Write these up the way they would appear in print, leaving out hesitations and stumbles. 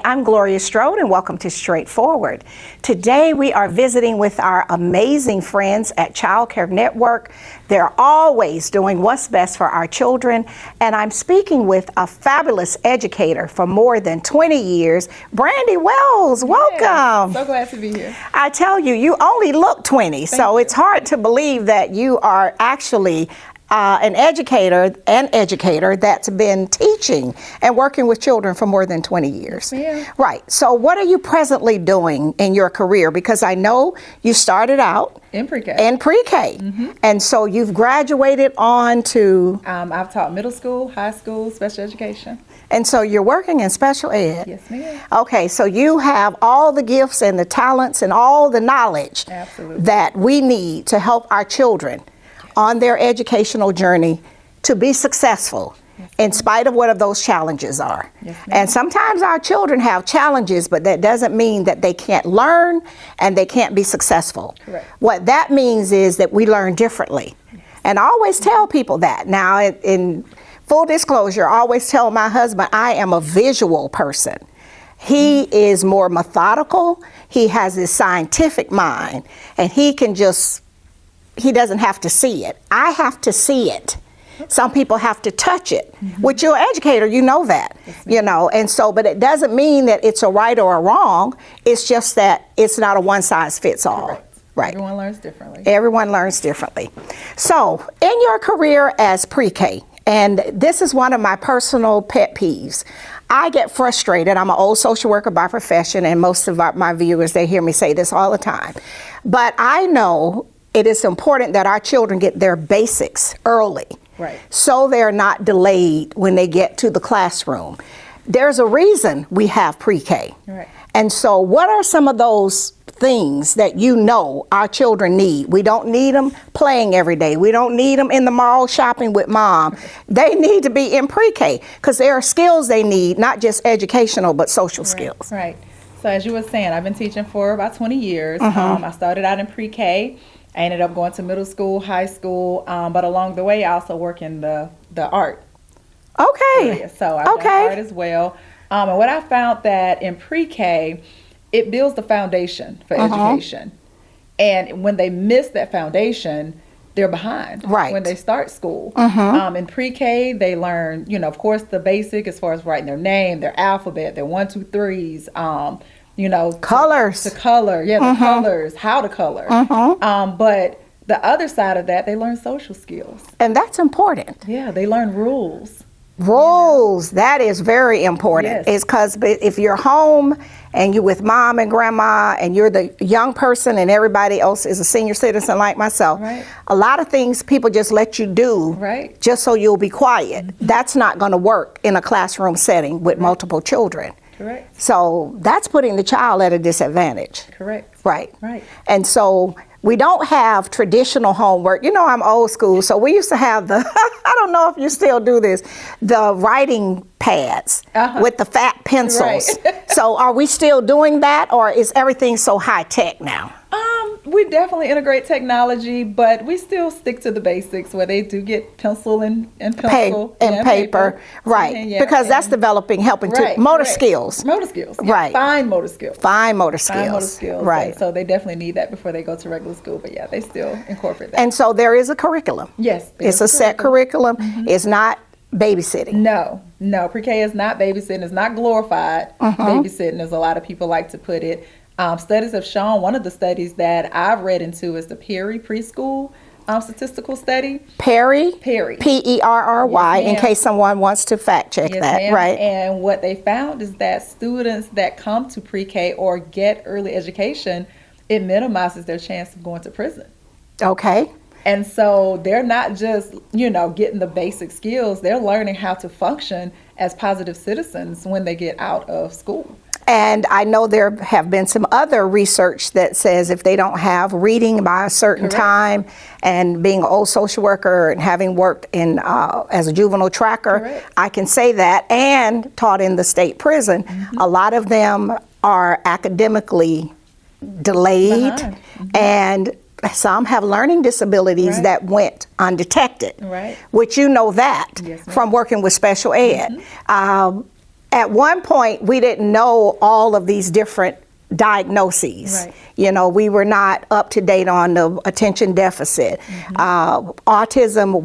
I'm Gloria Strode and welcome to Straightforward. Today we are visiting with our amazing friends at Childcare Network. They're always doing what's best for our children, and I'm speaking with a fabulous educator for more than 20 years, Brandy Wells. Welcome. So glad to be here. I tell you, you only look 20, so it's hard to believe that you are actually an educator that's been teaching and working with children for more than 20 years. Yeah. Right. So what are you presently doing in your career? Because I know you started out In pre-K. And so you've graduated on to... I've taught middle school, high school, special education. And so you're working in special ed? Yes, ma'am. Okay, so you have all the gifts and the talents and all the knowledge Absolutely. that we need to help our children on their educational journey to be successful in spite of whatever those challenges are. Yes, and sometimes our children have challenges, but that doesn't mean that they can't learn and they can't be successful. Correct. What that means is that we learn differently. And I always tell people that. Now, in full disclosure, I always tell my husband I am a visual person. He is more methodical. He has this scientific mind, and he doesn't have to see it. I have to see it. Some people have to touch it. With your educator, you know that, and so, but it doesn't mean that it's a right or a wrong. It's just that it's not a one size fits all. Correct. Right. Everyone learns differently. Everyone learns differently. So in your career as pre-K, and this is one of my personal pet peeves, I get frustrated. I'm an old social worker by profession, and most of my viewers, they hear me say this all the time. But I know it is important that our children get their basics early, Right. so they're not delayed when they get to the classroom. There's a reason we have pre-K. Right. And so what are some of those things that you know our children need? We don't need them playing every day. We don't need them in the mall shopping with mom. They need to be in pre-K because there are skills they need, not just educational, but social skills. Right. So as you were saying, I've been teaching for about 20 years. I started out in pre-K. I ended up going to middle school, high school, but along the way, I also work in the art area. So I've done art as well. And what I found that in pre-K, it builds the foundation for education. And when they miss that foundation, they're behind when they start school. In pre-K, they learn, of course, the basic as far as writing their name, their alphabet, their 1, 2, 3s, colors. To color, the colors, how to color. But the other side of that, they learn social skills. And that's important. Yeah, they learn rules. Rules, that is very important. Yes. It's because if you're home and you're with mom and grandma and you're the young person and everybody else is a senior citizen like myself, a lot of things people just let you do just so you'll be quiet. That's not going to work in a classroom setting with multiple children. Correct. So that's putting the child at a disadvantage. Correct. Right. Right. And so we don't have traditional homework. I'm old school, so we used to have I don't know if you still do this, the writing pads with the fat pencils. Right. So are we still doing that, or is everything so high tech now? We definitely integrate technology, but we still stick to the basics where they do get pencil and pencil. Paper. Right. Because that's developing, helping to motor skills. Motor skills. Right. Fine motor skills. Fine motor skills. Fine motor skills. Right. So they definitely need that before they go to regular school, but they still incorporate that. And so there is a curriculum. Yes. It's a set curriculum. It's not babysitting. No, pre-K is not babysitting. It's not glorified babysitting, as a lot of people like to put it. Studies have shown, one of the studies that I've read into is the Perry preschool statistical study. Perry? Perry. Perry, in case someone wants to fact check that, right? And what they found is that students that come to pre-K or get early education, it minimizes their chance of going to prison. Okay. And so they're not just, getting the basic skills, they're learning how to function as positive citizens when they get out of school. And I know there have been some other research that says if they don't have reading by a certain time, and being an old social worker and having worked in as a juvenile tracker, I can say that, and taught in the state prison, a lot of them are academically delayed, and some have learning disabilities that went undetected, which that from working with special ed. at one point, we didn't know all of these different diagnoses. Right. You know, we were not up to date on the attention deficit. Autism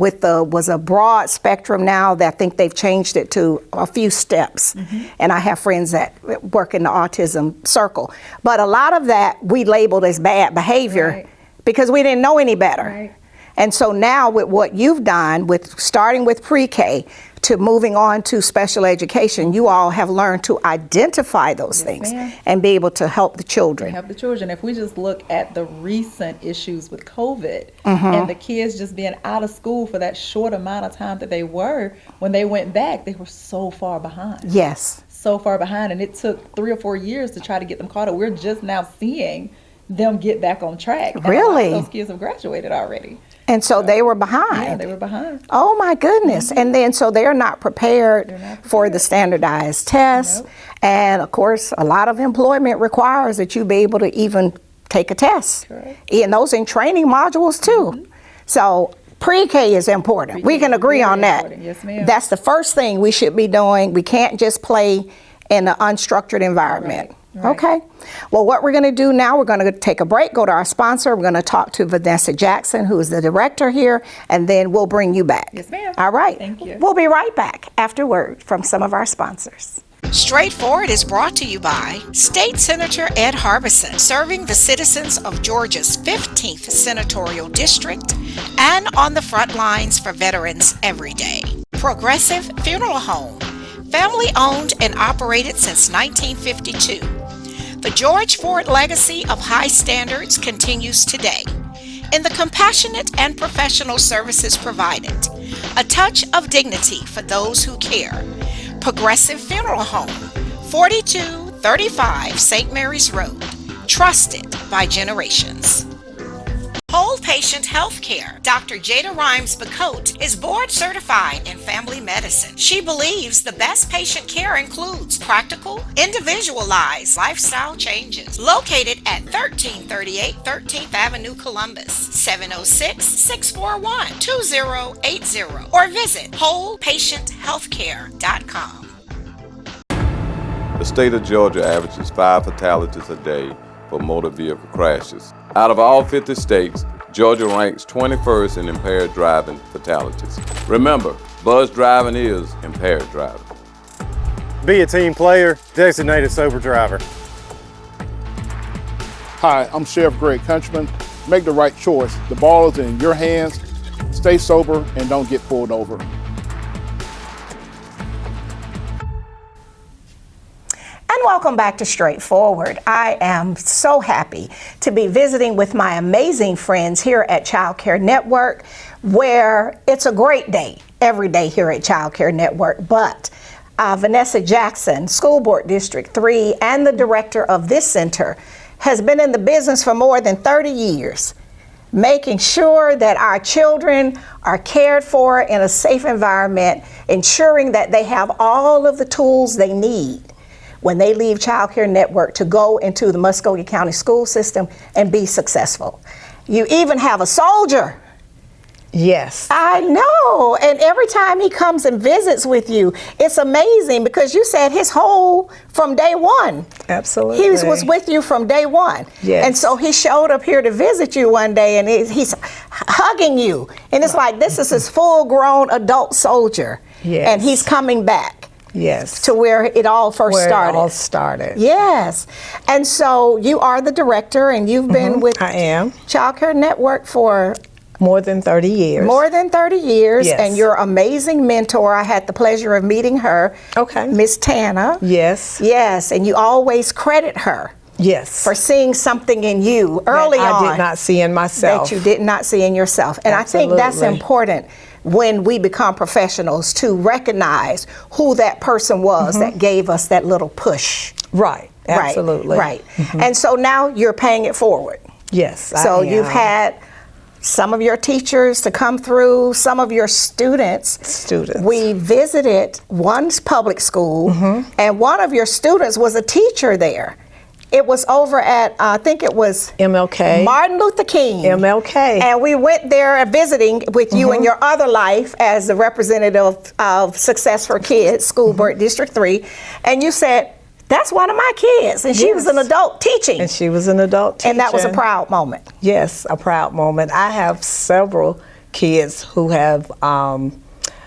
was a broad spectrum now that I think they've changed it to a few steps. And I have friends that work in the autism circle. But a lot of that we labeled as bad behavior because we didn't know any better. Right. And so now with what you've done, with starting with pre-K to moving on to special education, you all have learned to identify those things and be able to help the children. Help the children. If we just look at the recent issues with COVID and the kids just being out of school for that short amount of time that they were, when they went back, they were so far behind. Yes. So far behind. And it took 3 or 4 years to try to get them caught up. We're just now seeing them get back on track. And Really? a lot of those kids have graduated already. And so they were behind. Yeah, they were behind. Oh my goodness. And then so they're not prepared for the standardized tests. And of course, a lot of employment requires that you be able to even take a test. Correct. And those in training modules too. So pre-K is important. We can agree on that. Yes, ma'am. That's the first thing we should be doing. We can't just play in an unstructured environment. Right. Okay. Well, what we're going to do now, we're going to take a break, go to our sponsor. We're going to talk to Vanessa Jackson, who is the director here, and then we'll bring you back. Yes, ma'am. All right. Thank you. We'll be right back after word from some of our sponsors. Straightforward is brought to you by State Senator Ed Harbison, serving the citizens of Georgia's 15th Senatorial District and on the front lines for veterans every day. Progressive Funeral Home, family owned and operated since 1952. The George Ford legacy of high standards continues today in the compassionate and professional services provided. A touch of dignity for those who care. Progressive Funeral Home, 4235 St. Mary's Road. Trusted by generations. Whole Patient Healthcare. Dr. Jada Rimes-Bacote is board certified in family medicine. She believes the best patient care includes practical, individualized lifestyle changes. Located at 1338 13th Avenue, Columbus, 706-641-2080, or visit wholepatienthealthcare.com. The state of Georgia averages 5 fatalities a day for motor vehicle crashes. Out of all 50 states, Georgia ranks 21st in impaired driving fatalities. Remember, buzz driving is impaired driving. Be a team player, designated sober driver. Hi, I'm Sheriff Greg Countryman. Make the right choice. The ball is in your hands. Stay sober and don't get pulled over. And welcome back to Straightforward. I am so happy to be visiting with my amazing friends here at Childcare Network, where it's a great day every day here at Childcare Network. But Vanessa Jackson, School Board District 3, and the director of this center, has been in the business for more than 30 years, making sure that our children are cared for in a safe environment, ensuring that they have all of the tools they need when they leave Childcare Network to go into the Muskogee County school system and be successful. You even have a soldier. Yes. I know, and every time he comes and visits with you, it's amazing because you said from day one. Absolutely. He was with you from day one. Yes. And so he showed up here to visit you one day and he's hugging you. And it's like, this is his full-grown adult soldier. Yes. And he's coming back. Yes. To where it all first started. It all started. Yes. And so you are the director and you've been with I am. Childcare Network for more than 30 years. More than 30 years. Yes. And your amazing mentor, I had the pleasure of meeting her. Okay. Miss Tana. Yes. Yes. And you always credit her. Yes. For seeing something in you early on. I did not see in myself. That you did not see in yourself. And Absolutely. I think that's important when we become professionals to recognize who that person was that gave us that little push. Right. Absolutely. Right. And so now you're paying it forward. Yes. So you've had some of your teachers to come through, some of your students. We visited one's public school and one of your students was a teacher there. It was over at, I think it was MLK. Martin Luther King. MLK. And we went there visiting with you in your other life as the representative of Success for Kids, School Board District 3. And you said, that's one of my kids. And she was an adult teaching. And she was an adult teacher. And that was a proud moment. Yes, a proud moment. I have several kids who have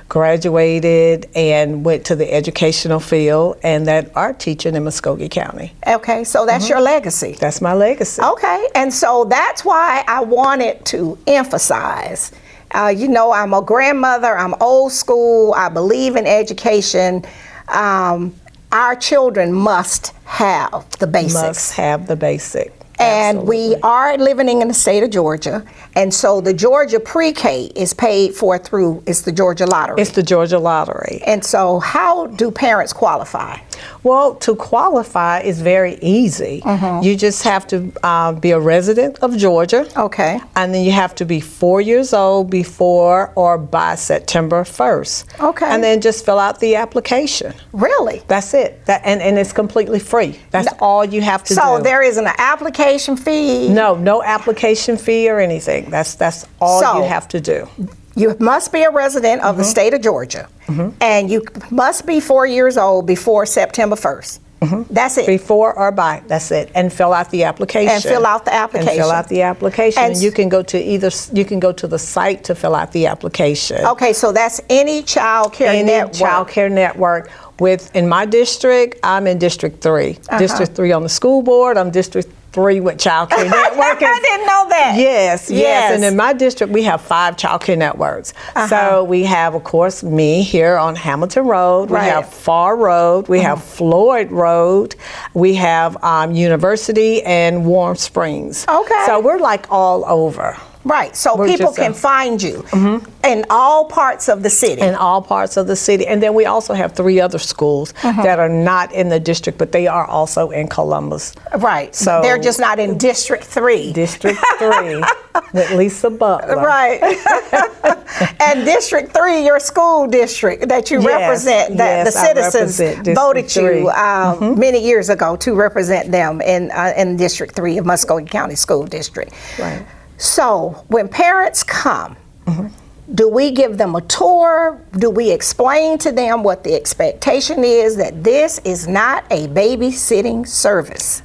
graduated and went to the educational field and that are teaching in Muskogee County. Okay, so that's your legacy. That's my legacy. Okay, and so that's why I wanted to emphasize. You know, I'm a grandmother, I'm old school, I believe in education. Our children must have the basics. Must have the basic. And Absolutely. we are living in the state of Georgia, and so the Georgia pre-K is paid for through, it's the Georgia Lottery. It's the Georgia Lottery. And so how do parents qualify? Well, to qualify is very easy. You just have to be a resident of Georgia. Okay. And then you have to be 4 years old before or by September 1st. Okay. And then just fill out the application. Really? That's it. And it's completely free. That's all you have to do. So there isn't an application fee? No application fee or anything. That's all So- you have to do. You must be a resident of the state of Georgia, and you must be 4 years old before September 1st. That's it. Before or by, that's it. And fill out the application. And fill out the application. And fill out the application. And And you can go to you can go to the site to fill out the application. Okay, so that's any child care Any network. child care network. In my district, I'm in District 3. District 3 on the school board, I'm District 3 with Child Care Network. I didn't know that. Yes. And in my district, we have 5 child care networks. So we have, of course, me here on Hamilton Road. Right. We have Farr Road. We have Floyd Road. We have University and Warm Springs. Okay. So we're like all over. Right, so We're people just can find you in all parts of the city. In all parts of the city. And then we also have 3 other schools that are not in the district, but they are also in Columbus. Right, So- they're just not in District 3. District 3 with Lisa Butler. Right. And District 3, your school district that you Yes, represent, that yes, the I citizens represent District voted 3. you many years ago to represent them in District 3 of Muskogee County School District. Right. So when parents come, do we give them a tour? Do we explain to them what the expectation is, that this is not a babysitting service?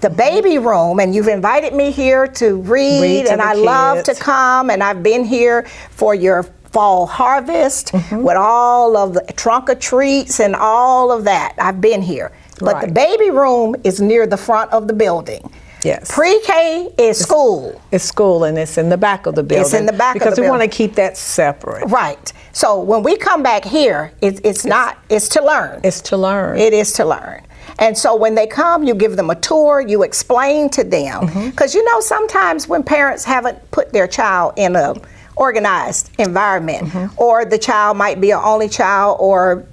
The baby room, and you've invited me here to read to and the I love to kids. come, and I've been here for your fall harvest with all of the trunk or treats and all of that. I've been here. But the Right. baby room is near the front of the building. Yes. Pre-K is school. It's school and it's in the back of the building. It's in the back of the because we want to building. keep that separate. Right. So when we come back here, it's to learn. It's to learn. It is to learn. And so when they come, you give them a tour, you explain to them. Because you know, sometimes when parents haven't put their child in a organized environment, or the child might be an only child, or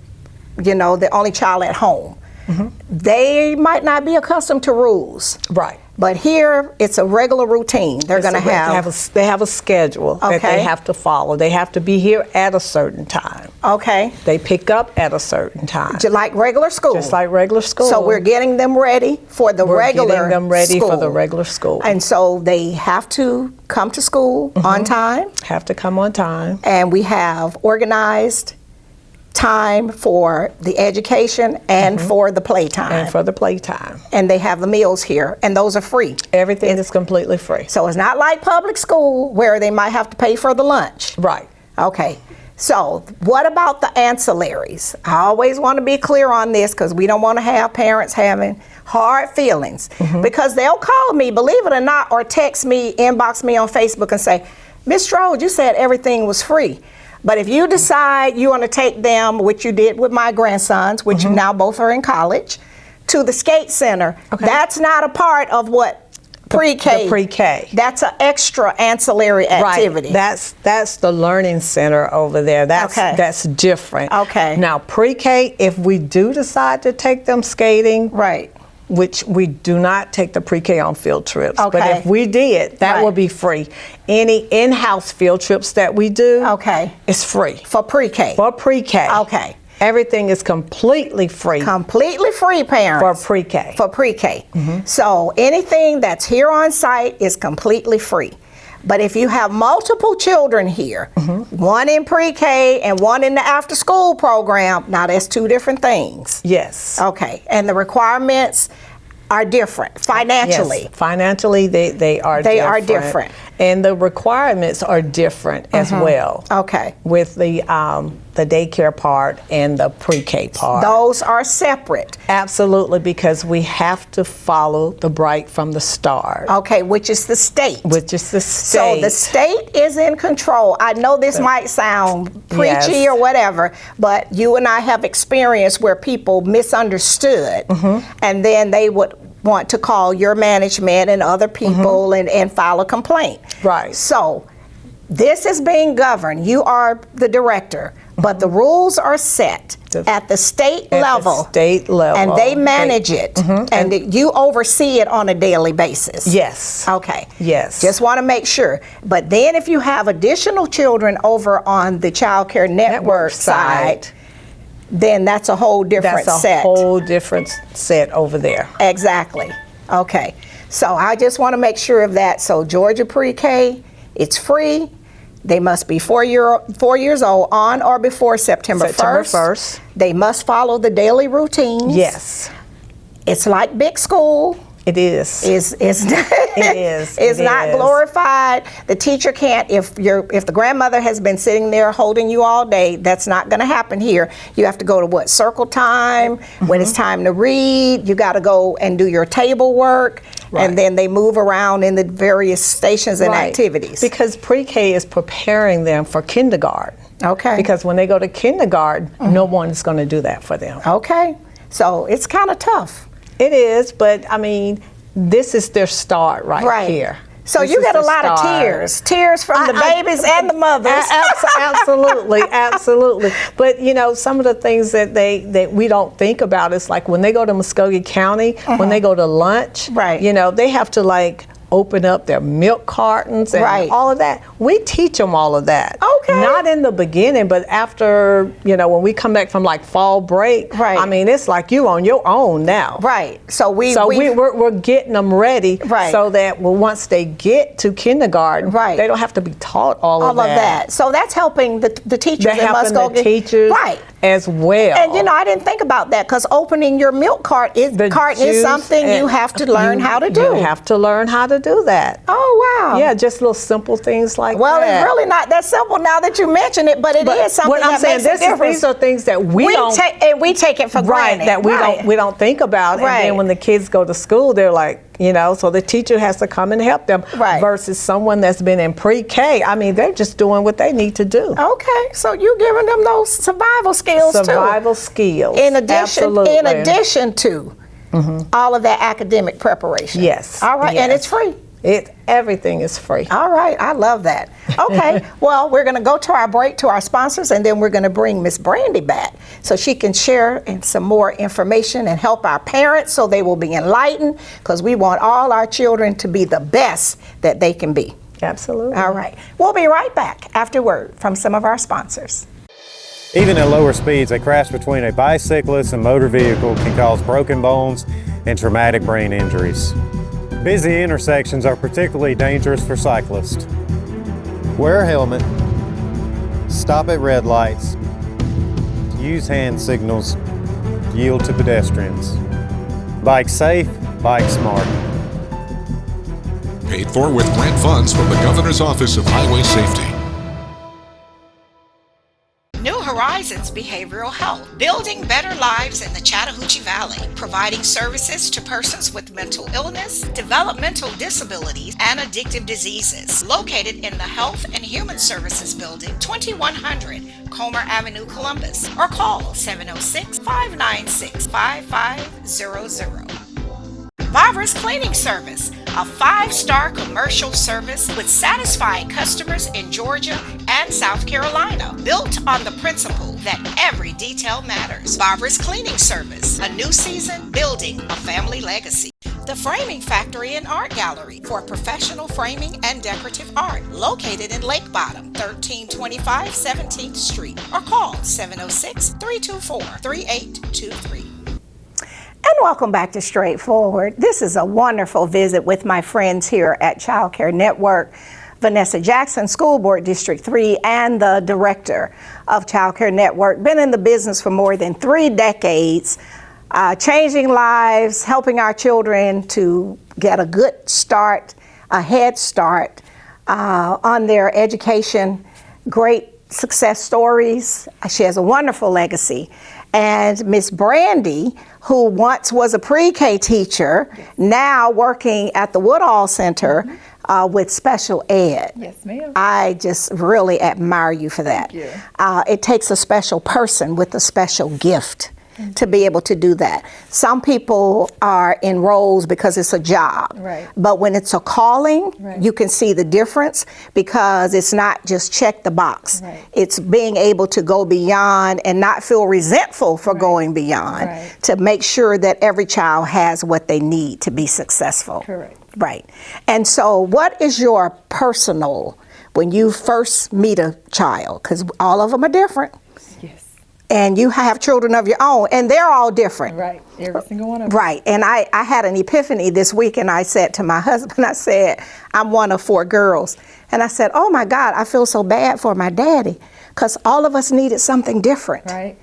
you know, the only child at home, they might not be accustomed to rules. Right. But here, it's a regular routine. They're going to They have a schedule that Okay. they have to follow. They have to be here at a certain time. Okay. They pick up at a certain time. Just like regular school. Just like regular school. So we're getting them ready for the We're regular getting them ready for the school. regular school. And so they have to come to school on time, Have to come on time. and we have organized time for the education and for the playtime. And for the playtime. And they have the meals here, and those are free. Everything is completely free. So it's not like public school where they might have to pay for the lunch. Right. Okay. So what about the ancillaries? I always want to be clear on this because we don't want to have parents having hard feelings, because they'll call me, believe it or not, or text me, inbox me on Facebook and say, Miss Strode, you said everything was free. But if you decide you want to take them, which you did with my grandsons, which now both are in college, to the skate center, that's not a part of what pre-K. The pre-K. That's an extra ancillary activity. Right. That's the learning center over there. That's different. Okay. Now pre-K, if we do decide to take them skating, Right. which we do not take the pre-K on field trips. Okay. But if we did, that Right. would be free. Any in-house field trips that we do, Okay. it's free. For pre-K. For pre-K. Okay. Everything is completely free Completely free, parents. for pre-K. For pre-K. So anything that's here on site is completely free. But if you have multiple children here, one in pre-K and one in the after-school program, now that's two different things. Yes. Okay, and the requirements are different financially. Yes. Financially, they are They different. are different. And the requirements are different as well. Okay. With the daycare part and the pre-K part. Those are separate. Absolutely, because we have to follow the Bright from the start, Okay, which is the state. which is the So state. the state is in control. I know this might sound preachy Yes. or whatever, but you and I have experience where people misunderstood, and then they would want to call your management and other people and file a complaint. Right. So this is being governed. You are the director, but the rules are set at the state At the level. state level. And they manage it, and you oversee it on a daily basis. Yes. Okay. Yes. Just want to make sure. But then if you have additional children over on the Childcare Network side, then that's a whole different That's a set. whole different set over there. Exactly. Okay. So I just want to make sure of that. So Georgia Pre-K, it's free. They must be 4 years old on or before September 1st. They must follow the daily routines. Yes. It's like big school. It is. It's It is. It's It not is. glorified. The teacher can't, if the grandmother has been sitting there holding you all day, that's not going to happen here. You have to go to circle time. When it's time to read, you got to go and do your table work. Right. And then they move around in the various stations and Right. activities. Because pre-K is preparing them for kindergarten. Okay. Because when they go to kindergarten, no one is going to do that for them. Okay. So it's kind of tough. It is, but I mean, this is their start right here. So This you is get a the lot of start. tears from the babies and the mothers. Absolutely, absolutely. But you know, some of the things that we don't think about is like when they go to Muskogee County, when they go to lunch, Right. you know, they have to like open up their milk cartons and Right. all of that. We teach them all of that. Okay. Not in the beginning, but after, you know, when we come back from like fall break, Right. I mean, it's like you on your own now. Right. So we're getting them ready Right. so that once they get to kindergarten, Right. they don't have to be taught all of that. So that's helping the teachers They're that must helping go the get teachers right. as well. And you know, I didn't think about that because opening your milk carton is juice something you and have to learn how to do. You have to learn how to do that. Oh wow. Yeah, just little simple things like Well, that. it's really not that simple now that you mention it, but it is something what I'm that saying, makes a difference. these are things that we don't we take it for right granted. that we don't think about. Right. And then when the kids go to school, they're like, you know, so the teacher has to come and help them. Right. Versus someone that's been in pre-K. I mean, they're just doing what they need to do. Okay, so you're giving them those survival skills Survival skills. too. In Absolutely. addition to all of that academic preparation. Yes. All right, and Yes. it's free. Everything is free. All right, I love that. Okay, well, we're going to go to our break to our sponsors, and then we're going to bring Miss Brandy back so she can share some more information and help our parents so they will be enlightened because we want all our children to be the best that they can be. Absolutely. All right, we'll be right back after word from some of our sponsors. Even at lower speeds, a crash between a bicyclist and motor vehicle can cause broken bones and traumatic brain injuries. Busy intersections are particularly dangerous for cyclists. Wear a helmet, stop at red lights, use hand signals, yield to pedestrians. Bike safe, bike smart. Paid for with grant funds from the Governor's Office of Highway Safety. New Horizons Behavioral Health, building better lives in the Chattahoochee Valley, providing services to persons with mental illness, developmental disabilities, and addictive diseases. Located in the Health and Human Services Building, 2100 Comer Avenue, Columbus, or call 706-596-5500. Barbara's Cleaning Service, a 5-star commercial service with satisfied customers in Georgia and South Carolina, built on the principle that every detail matters. Barbara's Cleaning Service, a new season building a family legacy. The Framing Factory and Art Gallery for professional framing and decorative art, located in Lake Bottom, 1325 17th Street, or call 706-324-3823. And welcome back to Straightforward. This is a wonderful visit with my friends here at Childcare Network. Vanessa Jackson, School Board District 3, and the Director of Childcare Network. Been in the business for more than 3 decades, changing lives, helping our children to get a good start, a head start on their education, great success stories. She has a wonderful legacy. And Miss Brandy, who once was a pre-K teacher, now working at the Woodall Center with special ed. Yes, ma'am. I just really admire you for that. Thank you. It takes a special person with a special gift to be able to do that. Some people are in roles because it's a job. Right. But when it's a calling, Right. you can see the difference because it's not just check the box. Right. It's being able to go beyond and not feel resentful for going beyond, Right. to make sure that every child has what they need to be successful. Correct. Right. And so what is your personal, when you first meet a child, because all of them are different, Yes. and you have children of your own, and they're all different. Right. Every single one of them. Right. And I had an epiphany this week, and I said to my husband, I said, I'm one of 4 girls. And I said, oh my God, I feel so bad for my daddy, because all of us needed something different. Right.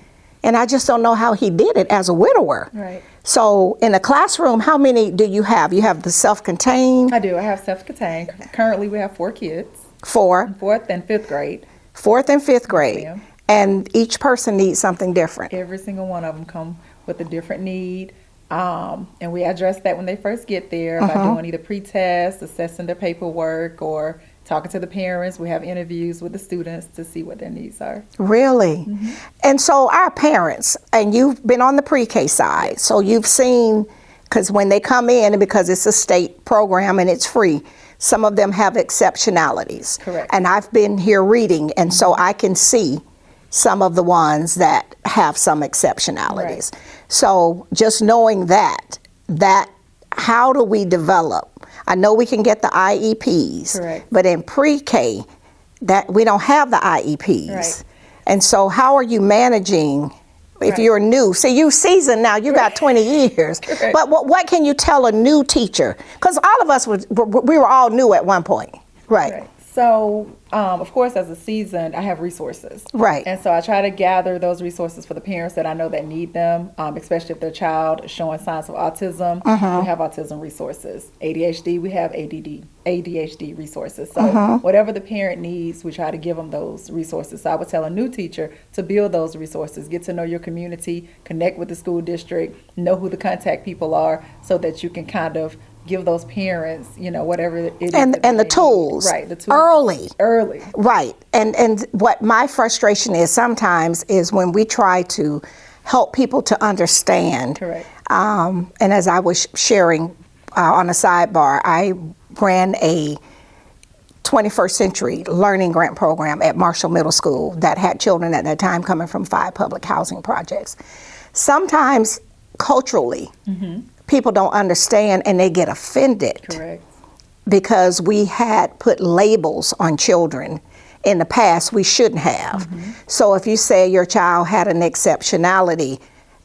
And I just don't know how he did it as a widower. Right. So in a classroom, how many do you have? You have the self-contained? I do. I have self-contained. Currently, we have 4 kids, 4, 4th and 5th grade. 4th and 5th grade. ma'am. And each person needs something different. Every single one of them come with a different need. And we address that when they first get there by doing either pre-test, assessing their paperwork, or talking to the parents. We have interviews with the students to see what their needs are. Really? And so our parents, and you've been on the pre-K side, so you've seen, because when they come in, and because it's a state program and it's free, some of them have exceptionalities. Correct. And I've been here reading, and so I can see some of the ones that have some exceptionalities. Right. So just knowing that how do we develop? I know we can get the IEPs, Correct. but in pre-K, that we don't have the IEPs. Right. And so how are you managing if Right. you're new? See, you seasoned now, you got 20 years. Correct. But what can you tell a new teacher? Because all of us, we were all new at one point. Right. Right. So, of course, as a seasoned, I have resources. Right. And so I try to gather those resources for the parents that I know that need them, especially if their child is showing signs of autism. We have autism resources. ADHD, we have ADHD resources. So whatever the parent needs, we try to give them those resources. So I would tell a new teacher to build those resources, get to know your community, connect with the school district, know who the contact people are, so that you can kind of give those parents, whatever it is. And that the they need. tools. Right, the tools. Early. Right. And what my frustration is sometimes is when we try to help people to understand. Correct. And as I was sharing on a sidebar, I ran a 21st Century Learning Grant Program at Marshall Middle School that had children at that time coming from 5 public housing projects. Sometimes culturally, people don't understand and they get offended. Correct. Because we had put labels on children in the past we shouldn't have. So if you say your child had an exceptionality,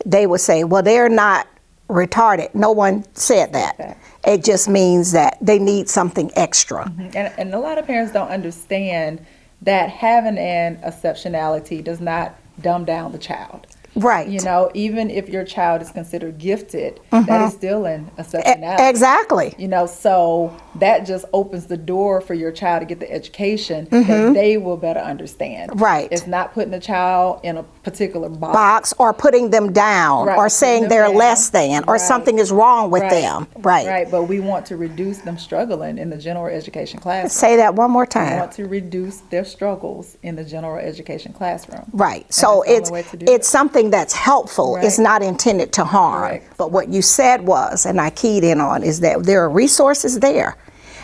they would say, well, they're not retarded. No one said that. It just means that they need something extra. And a lot of parents don't understand that having an exceptionality does not dumb down the child. Right. Even if your child is considered gifted, that is still an exceptionality. Exactly. So that just opens the door for your child to get the education that they will better understand. Right. It's not putting the child in a particular box or putting them down or saying they're less than or something is wrong with them. Right. Right. But we want to reduce them struggling in the general education classroom. Say that one more We time. want to reduce their struggles in the general education classroom. Right. And So that's the only way to do it's something that's helpful. Right. It's not intended to harm. Correct. But what you said was, and I keyed in on, is that there are resources there.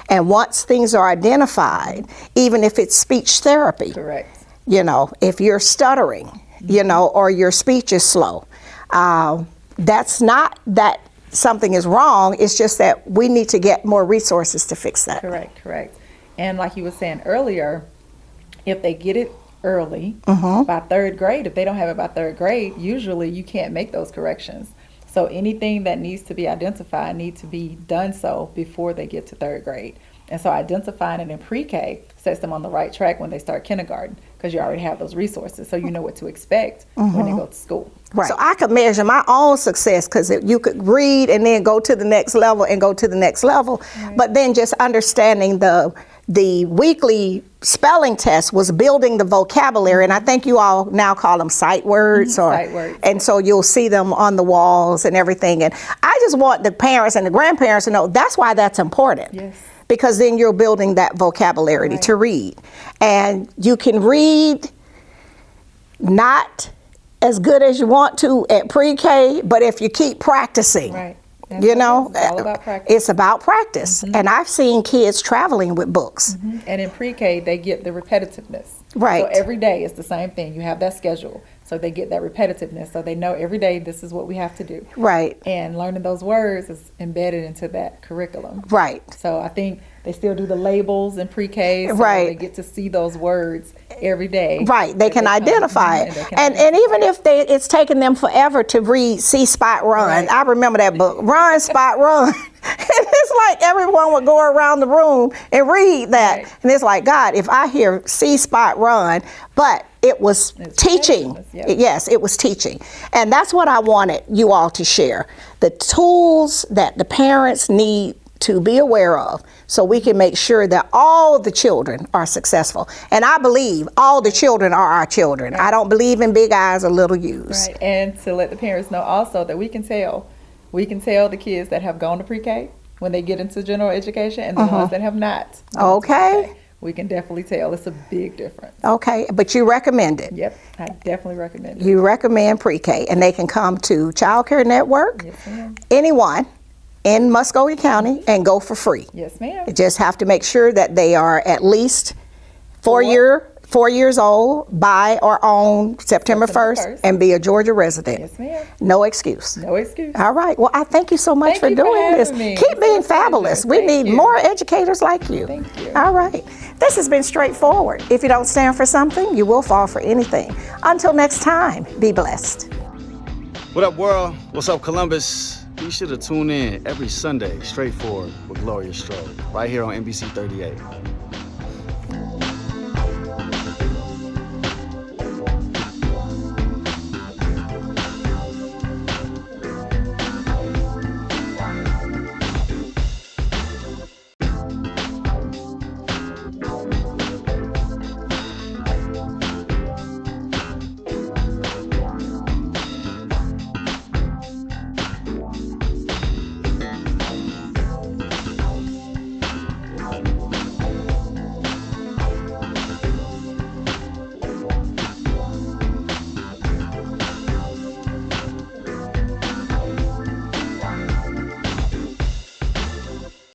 And once things are identified, even if it's speech therapy, Correct. you know, if you're stuttering, you know, or your speech is slow, that's not that something is wrong. It's just that we need to get more resources to fix that. Correct. And like you were saying earlier, if they get it early, by third grade, if they don't have it by third grade, usually you can't make those corrections. So anything that needs to be identified needs to be done so before they get to third grade. And so identifying it in pre-K sets them on the right track when they start kindergarten, because you already have those resources, so you know what to expect when they go to school. Right. So I could measure my own success, because you could read and then go to the next level and go to the next level. Right. But then just understanding the weekly spelling test was building the vocabulary, and I think you all now call them sight words, Sight words. And so you'll see them on the walls and everything. And I just want the parents and the grandparents to know that's why that's important. Yes. Because then you're building that vocabulary to read. And you can read not as good as you want to at pre-K, but if you keep practicing, Right. you know, It's all about practice. it's about practice. And I've seen kids traveling with books. And in pre-K, they get the repetitiveness. Right. So every day is the same thing. You have that schedule. So they get that repetitiveness. So they know every day this is what we have to do. Right. And learning those words is embedded into that curriculum. Right. So I think they still do the labels in pre-K. So Right. they get to see those words every day. Right, they can identify it. And even if it's taken them forever to read See Spot Run, Right. I remember that book, Run, Spot, Run. And it's like everyone would go around the room and read that. Right. And it's like, God, if I hear See Spot Run, but it was teaching. Yeah. Yes, it was teaching. And that's what I wanted you all to share. The tools that the parents need to be aware of, so we can make sure that all the children are successful. And I believe all the children are our children. I don't believe in big eyes or little U's. Right. And to let the parents know also that we can tell the kids that have gone to pre-K when they get into general education and the ones that have not. Okay. We can definitely tell. It's a big difference. Okay, but you recommend it. Yep, I definitely recommend it. You recommend pre-K, and they can come to Childcare Network, Yes, ma'am. anyone in Muscogee County, and go for free. Yes, ma'am. You just have to make sure that they are at least 4 years old by or on September 1st and be a Georgia resident. Yes, ma'am. No excuse. No excuse. All right. Well, I thank you so much Thank for you for doing this. having me. Keep It's being my pleasure. fabulous. We Thank need you. more educators like you. Thank you. All right. This has been straightforward. If you don't stand for something, you will fall for anything. Until next time, be blessed. What up, world? What's up, Columbus? Be sure to tune in every Sunday, Straightforward with Gloria Strode, right here on NBC 38.